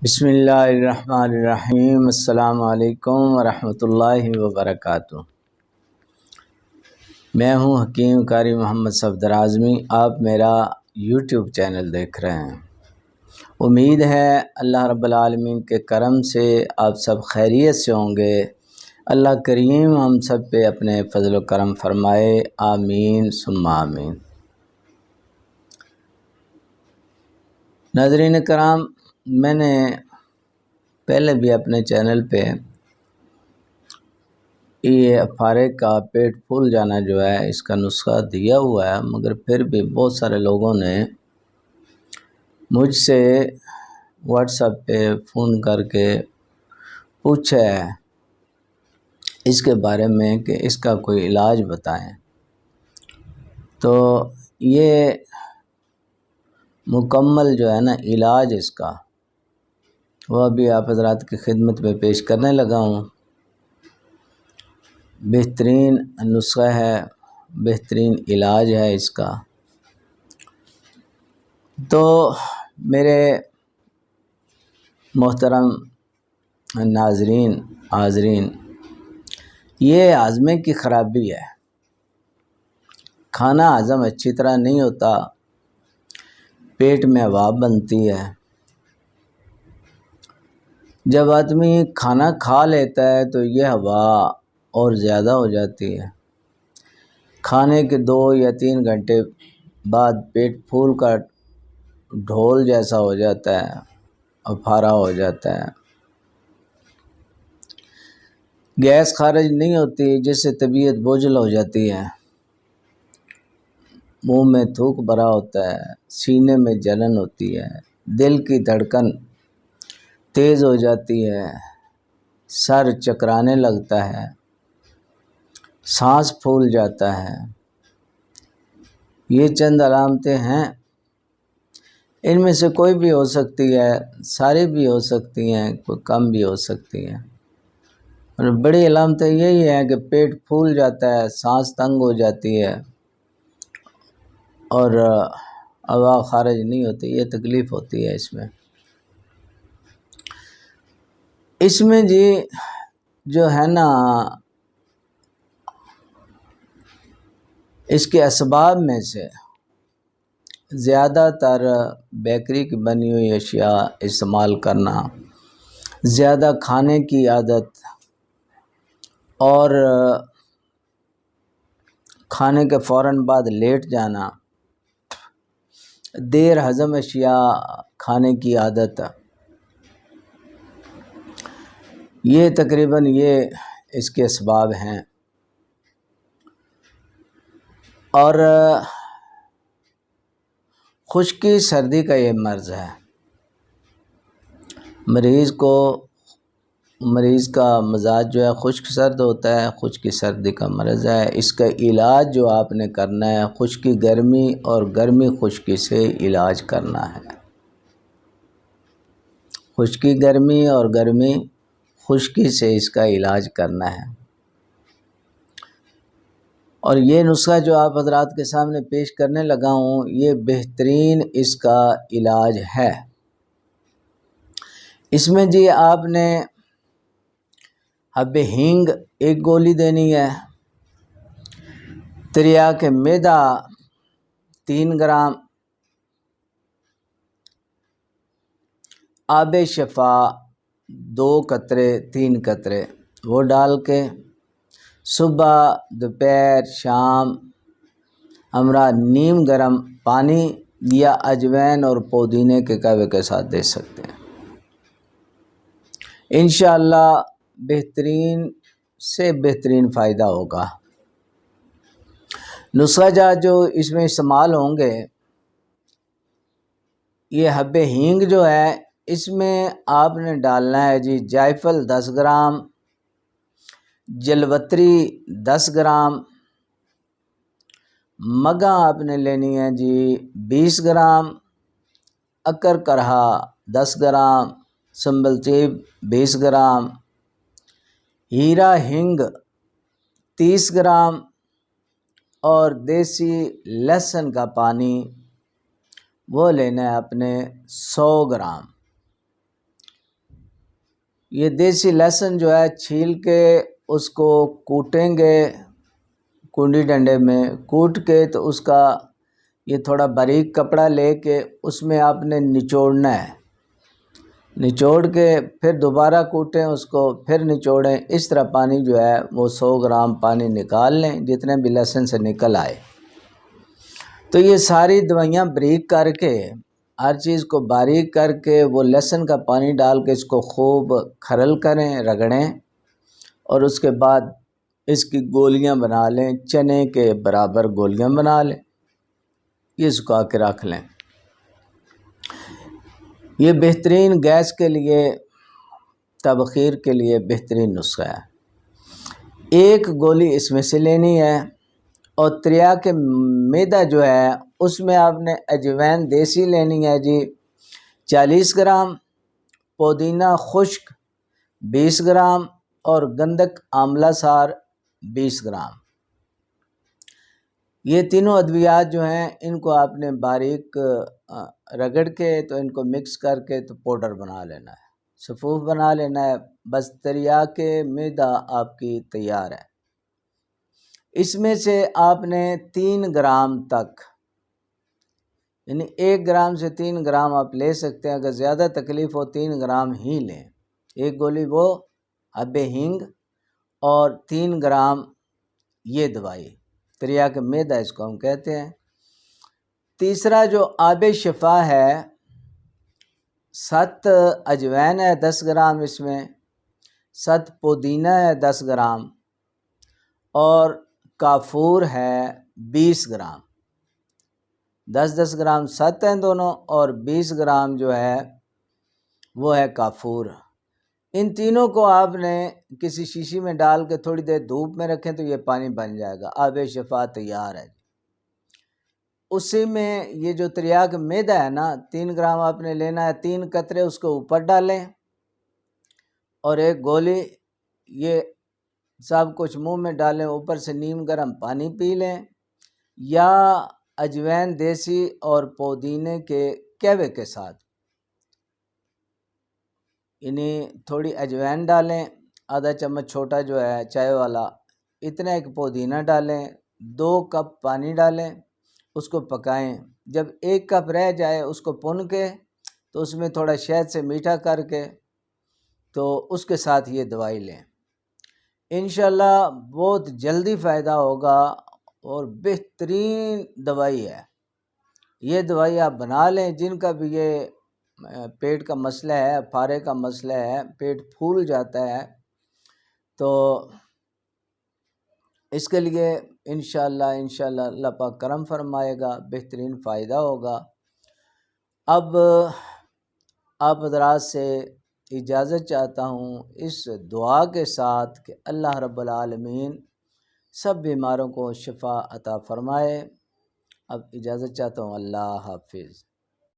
بسم اللہ الرحمن الرحیم۔ السلام علیکم ورحمۃ اللہ وبرکاتہ۔ میں ہوں حکیم قاری محمد صفدر اعظمی۔ آپ میرا یوٹیوب چینل دیکھ رہے ہیں۔ امید ہے اللہ رب العالمین کے کرم سے آپ سب خیریت سے ہوں گے۔ اللہ کریم ہم سب پہ اپنے فضل و کرم فرمائے، آمین ثم آمین۔ ناظرین کرام، میں نے پہلے بھی اپنے چینل پہ یہ فارغ کا پیٹ پھول جانا جو ہے اس کا نسخہ دیا ہوا ہے، مگر پھر بھی بہت سارے لوگوں نے مجھ سے واٹس ایپ پہ فون کر کے پوچھا ہے اس کے بارے میں کہ اس کا کوئی علاج بتائیں۔ تو یہ مکمل جو ہے نا علاج اس کا وہ ابھی آپ حضرات کی خدمت میں پیش کرنے لگا ہوں۔ بہترین نسخہ ہے، بہترین علاج ہے اس کا۔ تو میرے محترم ناظرین حاضرین، یہ ہاضمے کی خرابی ہے، کھانا ہضم اچھی طرح نہیں ہوتا، پیٹ میں ہوا بنتی ہے۔ جب آدمی کھانا کھا لیتا ہے تو یہ ہوا اور زیادہ ہو جاتی ہے۔ کھانے کے 2 یا 3 گھنٹے بعد پیٹ پھول کا ڈھول جیسا ہو جاتا ہے اور پھارا ہو جاتا ہے۔ گیس خارج نہیں ہوتی جس سے طبیعت بوجھل ہو جاتی ہے، منہ میں تھوک بھرا ہوتا ہے، سینے میں جلن ہوتی ہے، دل کی دھڑکن تیز ہو جاتی ہے، سر چکرانے لگتا ہے، سانس پھول جاتا ہے۔ یہ چند علامتیں ہیں، ان میں سے کوئی بھی ہو سکتی ہے، ساری بھی ہو سکتی ہیں، کوئی کم بھی ہو سکتی ہیں۔ اور بڑی علامتیں یہی ہیں کہ پیٹ پھول جاتا ہے، سانس تنگ ہو جاتی ہے اور ہوا خارج نہیں ہوتی، یہ تکلیف ہوتی ہے اس میں جی جو ہے نا اس کے اسباب میں سے زیادہ تر بیکری کی بنی ہوئی اشیاء استعمال کرنا، زیادہ کھانے کی عادت اور کھانے کے فوراً بعد لیٹ جانا، دیر ہضم اشیاء کھانے کی عادت، یہ تقریباً یہ اس کے اسباب ہیں۔ اور خشکی سردی کا یہ مرض ہے، مریض کا مزاج جو ہے خشک سرد ہوتا ہے، خشکی سردی کا مرض ہے۔ اس کا علاج جو آپ نے کرنا ہے خشکی گرمی اور گرمی خشکی سے علاج کرنا ہے۔ خشکی گرمی اور گرمی خشکی سے اس کا علاج کرنا ہے۔ اور یہ نسخہ جو آپ حضرات کے سامنے پیش کرنے لگا ہوں، یہ بہترین اس کا علاج ہے۔ اس میں جی آپ نے حب ہینگ 1 گولی دینی ہے، تریاک معدہ 3 گرام، آب شفا 2 قطرے 3 قطرے وہ ڈال کے صبح دوپہر شام ہمراہ نیم گرم پانی یا اجوین اور پودینے کے قہوے کے ساتھ دے سکتے ہیں۔ انشاءاللہ بہترین سے بہترین فائدہ ہوگا۔ نسخہ جات جو اس میں استعمال ہوں گے، یہ حب ہینگ جو ہے اس میں آپ نے ڈالنا ہے جی جائفل 10 گرام، جلوتری 10 گرام، مگا آپ نے لینی ہے جی 20 گرام، اکر کرہا 10 گرام، سنبل چیب 20 گرام، ہیرا ہنگ 30 گرام اور دیسی لہسن کا پانی وہ لینا ہے اپنے 100 گرام۔ یہ دیسی لہسن جو ہے چھیل کے اس کو کوٹیں گے کنڈی ڈنڈے میں، کوٹ کے تو اس کا یہ تھوڑا باریک کپڑا لے کے اس میں آپ نے نچوڑنا ہے، نچوڑ کے پھر دوبارہ کوٹیں اس کو، پھر نچوڑیں، اس طرح پانی جو ہے وہ 100 گرام پانی نکال لیں جتنے بھی لہسن سے نکل آئے۔ تو یہ ساری دوائیاں باریک کر کے، ہر چیز کو باریک کر کے وہ لہسن کا پانی ڈال کے اس کو خوب کھرل کریں، رگڑیں، اور اس کے بعد اس کی گولیاں بنا لیں، چنے کے برابر گولیاں بنا لیں، یہ سکھا کے رکھ لیں۔ یہ بہترین گیس کے لیے، تبخیر کے لیے بہترین نسخہ ہے۔ ایک گولی اس میں سے لینی ہے، اور تریاک معدہ جو ہے اس میں آپ نے اجوین دیسی لینی ہے جی 40 گرام، پودینہ خشک 20 گرام، اور گندک آملہ سار 20 گرام۔ یہ تینوں ادویات جو ہیں ان کو آپ نے باریک رگڑ کے تو ان کو مکس کر کے تو پاؤڈر بنا لینا ہے، صفوف بنا لینا ہے، بس تریاک معدہ آپ کی تیار ہے۔ اس میں سے آپ نے 3 گرام تک، یعنی 1 گرام سے 3 گرام آپ لے سکتے ہیں، اگر زیادہ تکلیف ہو 3 گرام ہی لیں۔ ایک گولی وہ حب ہینگ اور 3 گرام یہ دوائی تریاک معدہ اس کو ہم کہتے ہیں۔ تیسرا جو آب شفا ہے، 7 اجوین ہے 10 گرام، اس میں 7 پودینہ ہے 10 گرام، اور کافور ہے 20 گرام۔ 10 گرام 7 ہیں دونوں، اور 20 گرام جو ہے وہ ہے کافور۔ ان تینوں کو آپ نے کسی شیشی میں ڈال کے تھوڑی دیر دھوپ میں رکھیں تو یہ پانی بن جائے گا، آب شفا تیار ہے۔ اسی میں یہ جو تریاک معدہ ہے نا، 3 گرام آپ نے لینا ہے، 3 قطرے اس کو اوپر ڈالیں، اور ایک گولی یہ سب کچھ منہ میں ڈالیں، اوپر سے نیم گرم پانی پی لیں، یا اجوین دیسی اور پودینے کے کہوے کے ساتھ، یعنی تھوڑی اجوین ڈالیں، آدھا چمچ چھوٹا جو ہے چائے والا، اتنا ایک پودینہ ڈالیں، 2 کپ پانی ڈالیں، اس کو پکائیں، جب 1 کپ رہ جائے اس کو پن کے تو اس میں تھوڑا شہد سے میٹھا کر کے تو اس کے ساتھ یہ دوائی لیں، انشاءاللہ بہت جلدی فائدہ ہوگا، اور بہترین دوائی ہے۔ یہ دوائی آپ بنا لیں، جن کا بھی یہ پیٹ کا مسئلہ ہے، پھارے کا مسئلہ ہے، پیٹ پھول جاتا ہے، تو اس کے لیے انشاءاللہ اللہ پاک کرم فرمائے گا، بہترین فائدہ ہوگا۔ اب آپ حضرات سے اجازت چاہتا ہوں اس دعا کے ساتھ کہ اللہ رب العالمین سب بیماروں کو شفا عطا فرمائے۔ اب اجازت چاہتا ہوں، اللہ حافظ۔